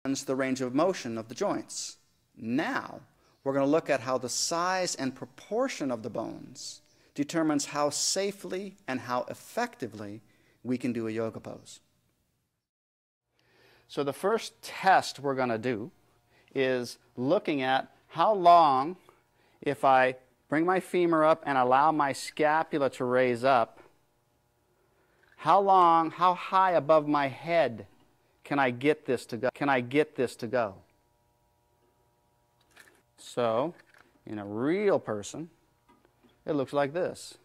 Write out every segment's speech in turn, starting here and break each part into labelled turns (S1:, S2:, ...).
S1: the range of motion of the joints. Now, we're going to look at how the size and proportion of the bones determines how safely and how effectively we can do a yoga pose. So the first test we're going to do is looking at how long, if I bring my femur up and allow my scapula to raise up, how long, how high above my head can I get this to go? Can I get this to go? So, in a real person, it looks like this.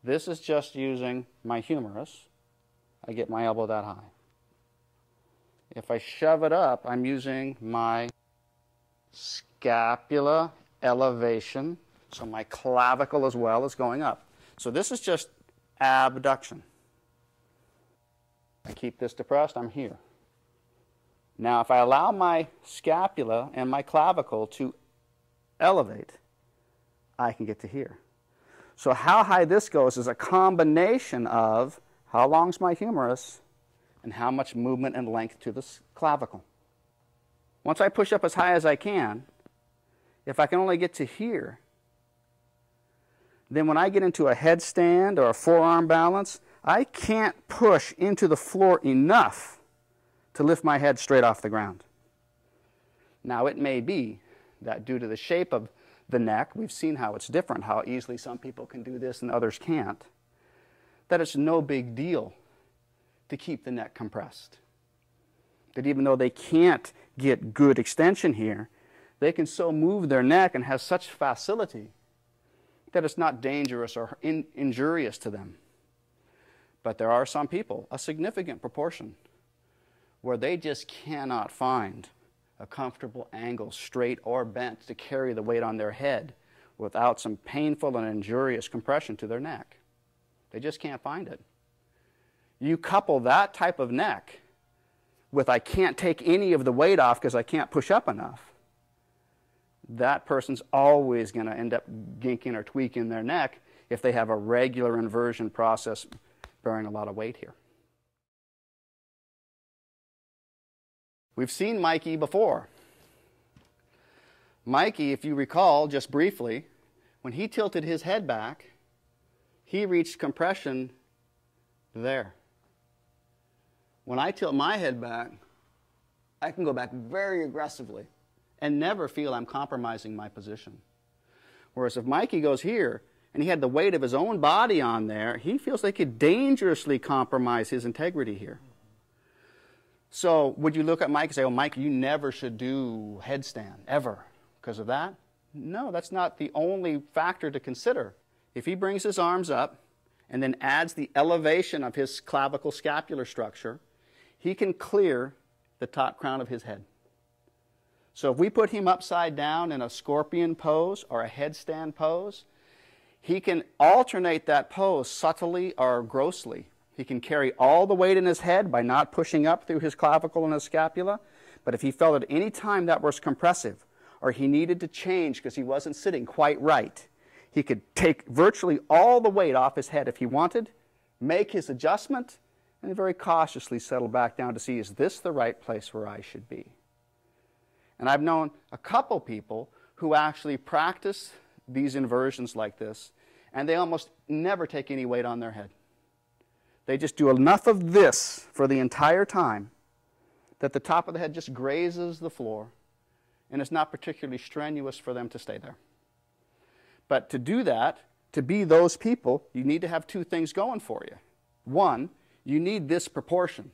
S1: This is just using my humerus. I get my elbow that high. If I shove it up, I'm using my scapula elevation, so my clavicle as well is going up. So this is just abduction. I keep this depressed, I'm here. Now, if I allow my scapula and my clavicle to elevate, I can get to here. So how high this goes is a combination of how long's my humerus and how much movement and length to the clavicle. Once I push up as high as I can, if I can only get to here, then when I get into a headstand or a forearm balance, I can't push into the floor enough to lift my head straight off the ground. Now, it may be that due to the shape of the neck, we've seen how it's different, how easily some people can do this and others can't, that it's no big deal to keep the neck compressed. That even though they can't get good extension here, they can so move their neck and have such facility that it's not dangerous or injurious to them. But there are some people, a significant proportion, where they just cannot find a comfortable angle, straight or bent, to carry the weight on their head without some painful and injurious compression to their neck. They just can't find it. You couple that type of neck with I can't take any of the weight off because I can't push up enough, that person's always going to end up ginking or tweaking their neck if they have a regular inversion process bearing a lot of weight here. We've seen Mikey before. Mikey, if you recall, just briefly, when he tilted his head back, he reached compression there. When I tilt my head back, I can go back very aggressively and never feel I'm compromising my position. Whereas if Mikey goes here, and he had the weight of his own body on there, he feels like he could dangerously compromise his integrity here. So would you look at Mike and say, oh, Mike, you never should do headstand, ever, because of that? No, that's not the only factor to consider. If he brings his arms up and then adds the elevation of his clavicle scapular structure, he can clear the top crown of his head. So if we put him upside down in a scorpion pose or a headstand pose, he can alternate that pose subtly or grossly. He can carry all the weight in his head by not pushing up through his clavicle and his scapula. But if he felt at any time that was compressive, or he needed to change because he wasn't sitting quite right, he could take virtually all the weight off his head if he wanted, make his adjustment, and very cautiously settle back down to see, is this the right place where I should be? And I've known a couple people who actually practice these inversions like this, and they almost never take any weight on their head. They just do enough of this for the entire time that the top of the head just grazes the floor, and it's not particularly strenuous for them to stay there. But to do that, to be those people, you need to have two things going for you. One, you need this proportion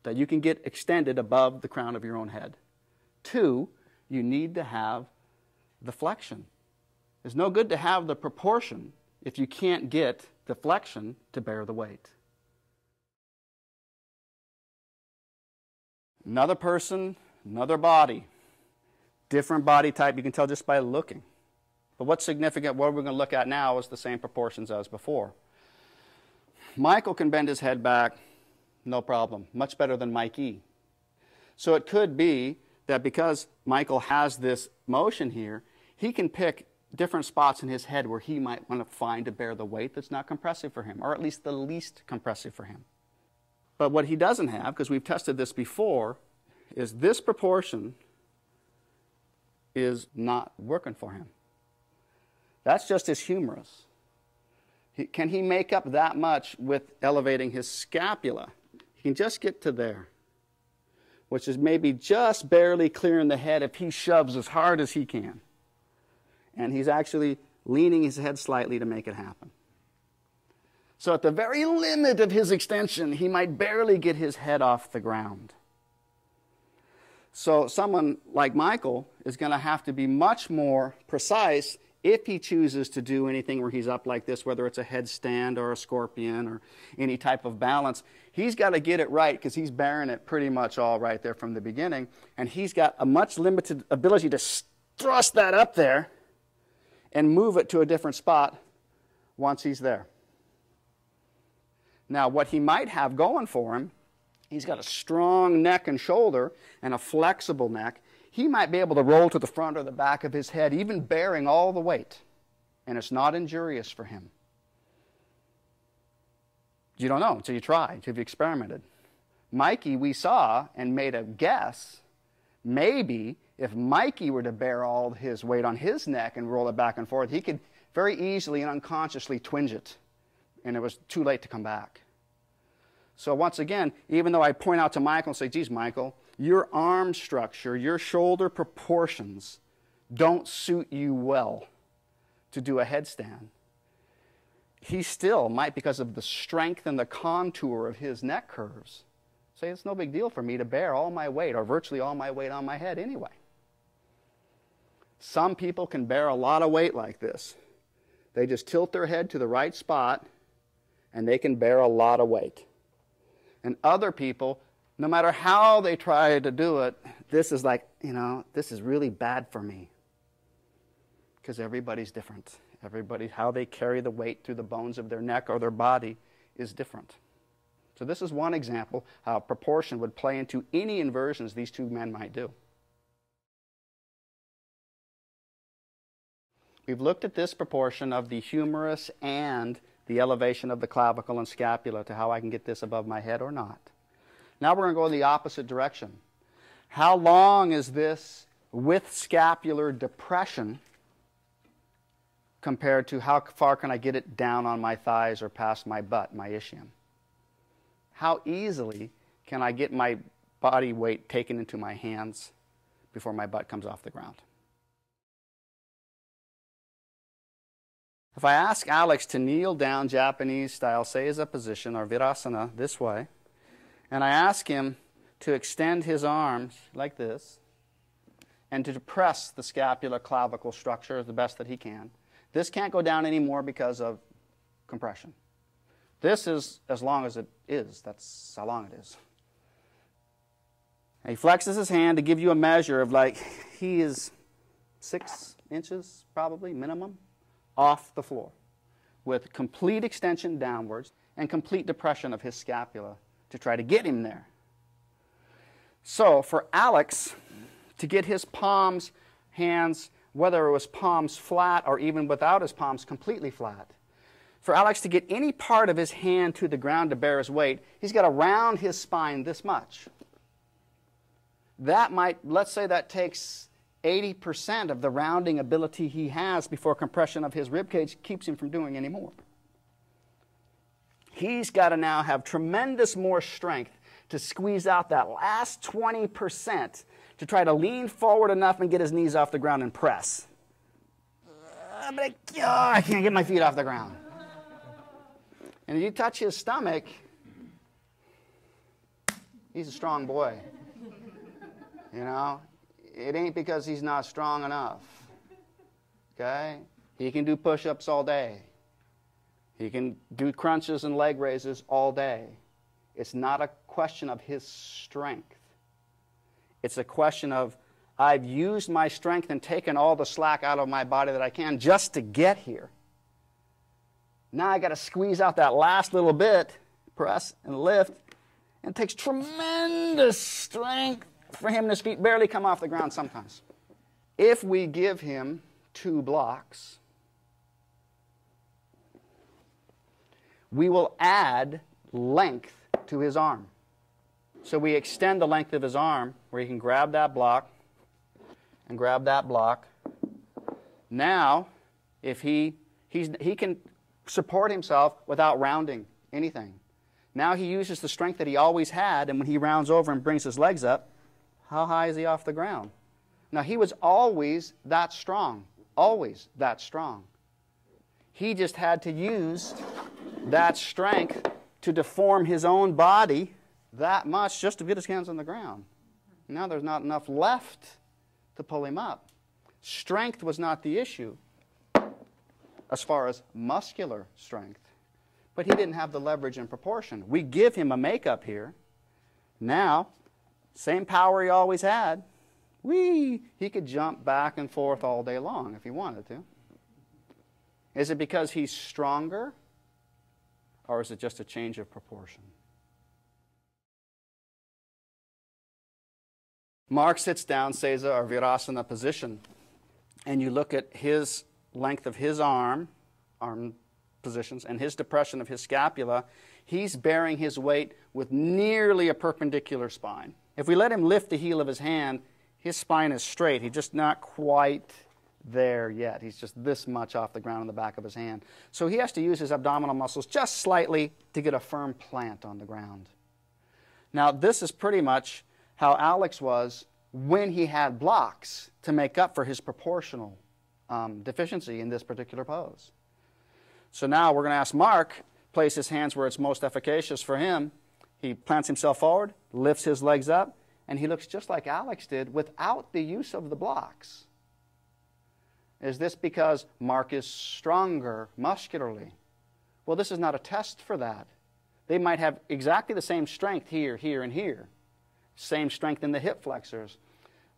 S1: that you can get extended above the crown of your own head. Two, you need to have the flexion. It's no good to have the proportion if you can't get the flexion to bear the weight. Another person, another body, different body type, you can tell just by looking. But what's significant, what we're going to look at now is the same proportions as before. Michael can bend his head back, no problem, much better than Mikey. So it could be that because Michael has this motion here, he can pick different spots in his head where he might want to find to bear the weight that's not compressive for him, or at least the least compressive for him. But what he doesn't have, because we've tested this before, is this proportion is not working for him. That's just his humerus. Can he make up that much with elevating his scapula? He can just get to there, which is maybe just barely clearing the head if he shoves as hard as he can. And he's actually leaning his head slightly to make it happen. So at the very limit of his extension, he might barely get his head off the ground. So someone like Michael is going to have to be much more precise if he chooses to do anything where he's up like this, whether it's a headstand or a scorpion or any type of balance. He's got to get it right because he's bearing it pretty much all right there from the beginning. And he's got a much limited ability to thrust that up there and move it to a different spot once he's there. Now, what he might have going for him, he's got a strong neck and shoulder and a flexible neck. He might be able to roll to the front or the back of his head, even bearing all the weight, and it's not injurious for him. You don't know until you try, until you've experimented. Mikey, we saw and made a guess. Maybe if Mikey were to bear all his weight on his neck and roll it back and forth, he could very easily and unconsciously twinge it, and it was too late to come back. So once again, even though I point out to Michael and say, geez, Michael, your arm structure, your shoulder proportions don't suit you well to do a headstand, he still might, because of the strength and the contour of his neck curves, say it's no big deal for me to bear all my weight or virtually all my weight on my head anyway. Some people can bear a lot of weight like this. They just tilt their head to the right spot and they can bear a lot of weight. And other people, no matter how they try to do it, this is like, this is really bad for me. Because everybody's different. Everybody, how they carry the weight through the bones of their neck or their body is different. So this is one example how proportion would play into any inversions these two men might do. We've looked at this proportion of the humerus and the elevation of the clavicle and scapula to how I can get this above my head or not. Now we're going to go in the opposite direction. How long is this with scapular depression compared to how far can I get it down on my thighs or past my butt, my ischium? How easily can I get my body weight taken into my hands before my butt comes off the ground? If I ask Alex to kneel down Japanese style, seiza position or virasana this way, and I ask him to extend his arms like this and to depress the scapular clavicle structure the best that he can, this can't go down anymore because of compression. This is as long as it is. That's how long it is. And he flexes his hand to give you a measure of like he is 6 inches probably minimum off the floor with complete extension downwards and complete depression of his scapula to try to get him there. So for Alex to get his palms, hands, whether it was palms flat or even without his palms completely flat, for Alex to get any part of his hand to the ground to bear his weight, he's got to round his spine this much. That might, let's say that takes 80% of the rounding ability he has before compression of his rib cage keeps him from doing any more. He's got to now have tremendous more strength to squeeze out that last 20% to try to lean forward enough and get his knees off the ground and press. I can't get my feet off the ground. And if you touch his stomach, he's a strong boy. It ain't because he's not strong enough. Okay? He can do push-ups all day. He can do crunches and leg raises all day. It's not a question of his strength. It's a question of, I've used my strength and taken all the slack out of my body that I can just to get here. Now I got to squeeze out that last little bit, press and lift, and it takes tremendous strength for him. His feet barely come off the ground sometimes. If we give him 2 blocks, we will add length to his arm. So we extend the length of his arm where he can grab that block and grab that block. Now, if he can support himself without rounding anything. Now he uses the strength that he always had, and when he rounds over and brings his legs up, how high is he off the ground? Now, he was always that strong, always that strong. He just had to use that strength to deform his own body that much just to get his hands on the ground. Now there's not enough left to pull him up. Strength was not the issue as far as muscular strength, but he didn't have the leverage in proportion. We give him a makeup here. Now, same power he always had. He could jump back and forth all day long if he wanted to. Is it because he's stronger, or is it just a change of proportion? Mark sits down, Seiza or Virasana position, and you look at his length of his arm positions, and his depression of his scapula. He's bearing his weight with nearly a perpendicular spine. If we let him lift the heel of his hand, his spine is straight. He's just not quite there yet. He's just this much off the ground in the back of his hand. So he has to use his abdominal muscles just slightly to get a firm plant on the ground. Now, this is pretty much how Alex was when he had blocks to make up for his proportional deficiency in this particular pose. So now we're going to ask Mark, place his hands where it's most efficacious for him. He plants himself forward, lifts his legs up, and he looks just like Alex did without the use of the blocks. Is this because Mark is stronger muscularly? Well, this is not a test for that. They might have exactly the same strength here, here, and here. Same strength in the hip flexors.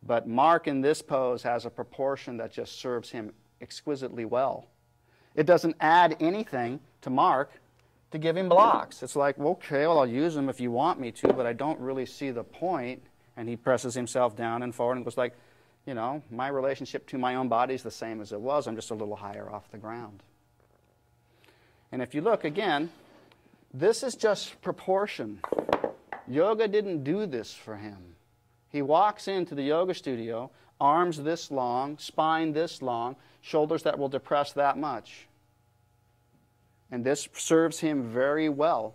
S1: But Mark in this pose has a proportion that just serves him exquisitely well. It doesn't add anything to Mark to give him blocks. It's like, okay, well, I'll use them if you want me to, but I don't really see the point. And he presses himself down and forward and goes like, you know, my relationship to my own body is the same as it was. I'm just a little higher off the ground. And if you look again, this is just proportion. Yoga didn't do this for him. He walks into the yoga studio, arms this long, spine this long, shoulders that will depress that much. And this serves him very well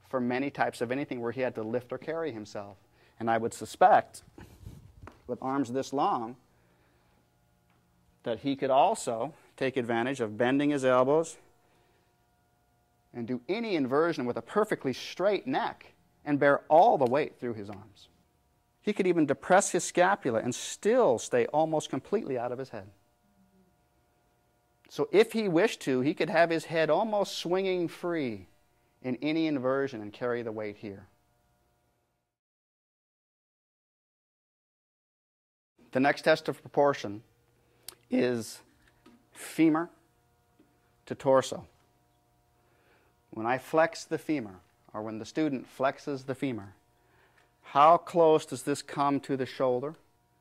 S1: for many types of anything where he had to lift or carry himself. And I would suspect, with arms this long, that he could also take advantage of bending his elbows and do any inversion with a perfectly straight neck and bear all the weight through his arms. He could even depress his scapula and still stay almost completely out of his head. So if he wished to, he could have his head almost swinging free in any inversion and carry the weight here. The next test of proportion is femur to torso. When I flex the femur, or when the student flexes the femur, how close does this come to the shoulder?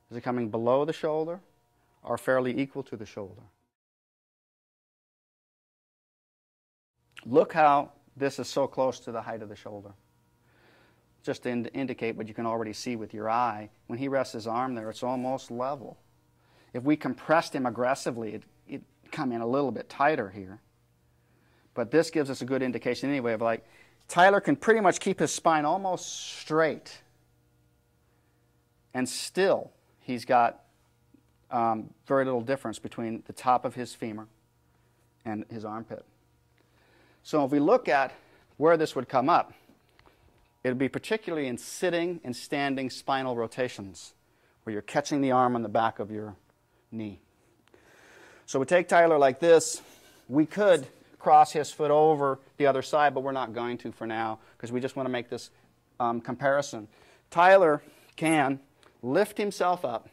S1: Is it coming below the shoulder or fairly equal to the shoulder? Look how this is so close to the height of the shoulder. Just to indicate what you can already see with your eye. When he rests his arm there, it's almost level. If we compressed him aggressively, it'd come in a little bit tighter here. But this gives us a good indication anyway of like, Tyler can pretty much keep his spine almost straight. And still, he's got very little difference between the top of his femur and his armpit. So if we look at where this would come up, it would be particularly in sitting and standing spinal rotations, where you're catching the arm on the back of your knee. So we take Tyler like this. We could cross his foot over the other side, but we're not going to for now, because we just want to make this comparison. Tyler can lift himself up,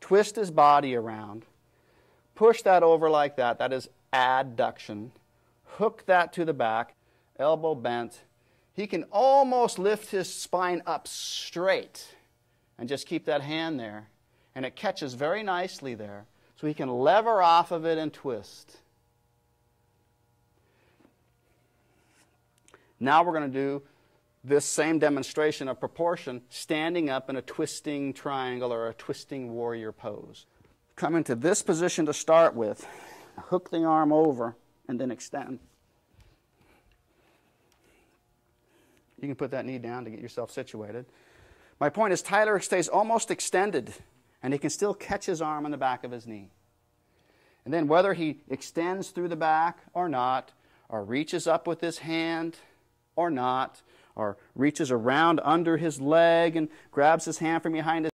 S1: twist his body around, push that over like that. That is adduction. Hook that to the back, elbow bent. He can almost lift his spine up straight and just keep that hand there. And it catches very nicely there. So he can lever off of it and twist. Now we're going to do this same demonstration of proportion standing up in a twisting triangle or a twisting warrior pose. Come into this position to start with, hook the arm over, and then extend. You can put that knee down to get yourself situated. My point is Tyler stays almost extended, and he can still catch his arm on the back of his knee. And then whether he extends through the back or not, or reaches up with his hand or not, or reaches around under his leg and grabs his hand from behind his